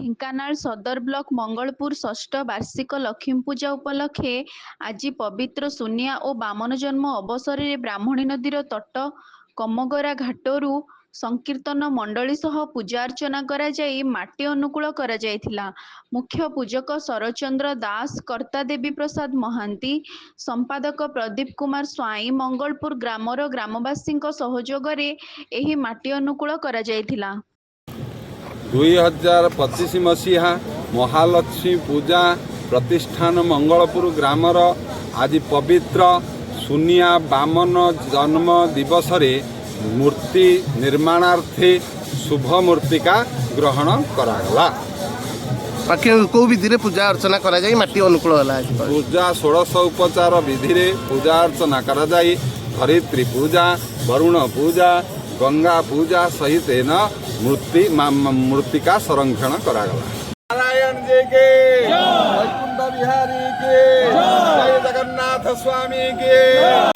ଢେଙ୍କାନାଳ ସଦର ବ୍ଲକ ମଙ୍ଗଳପୁର ଷଷ୍ଠ ବାର୍ଷିକ ଲକ୍ଷ୍ମୀ ପୂଜା ଉପଲକ୍ଷେ ଆଜି ପବିତ୍ର ସୁନିଆ ଓ ବାମନ ଜନ୍ମ ଅବସରରେ ବ୍ରାହ୍ମଣୀ ନଦୀର ତଟ କମଗରା ଘାଟରୁ ସଂକୀର୍ତ୍ତନ ମଣ୍ଡଳୀ ସହ ପୂଜା ଅର୍ଚ୍ଚନା କରାଯାଇ ମାଟି ଅନୁକୂଳ କରାଯାଇଥିଲା। ମୁଖ୍ୟ ପୂଜକ ଶରଚନ୍ଦ୍ର ଦାସ, କର୍ତ୍ତା ଦେବୀ ପ୍ରସାଦ ମହାନ୍ତି, ସମ୍ପାଦକ ପ୍ରଦୀପ କୁମାର ସ୍ୱାଇଁ ମଙ୍ଗଳପୁର ଗ୍ରାମର ଗ୍ରାମବାସୀଙ୍କ ସହଯୋଗରେ ଏହି ମାଟି ଅନୁକୂଳ କରାଯାଇଥିଲା। 2025 मसीहा महालक्ष्मी पूजा प्रतिष्ठान मंगलपुर ग्रामर आज पवित्र सुनिया बामन जन्म दिवस रे मूर्ति निर्माणार्थे शुभ मूर्तिका ग्रहण करागला। बाकी को विधि रे पूजा अर्चना करा जाई माटी अनुकूल होला। पूजा 1600 उपचार विधि रे पूजा अर्चना करा जाई। धरित्री पूजा, वरुण पूजा, गंगा पूजा सहित मूर्ति का संरक्षण करागला। नारायण जी के वैकुंठ बिहारी के जय जगन्नाथ स्वामी के।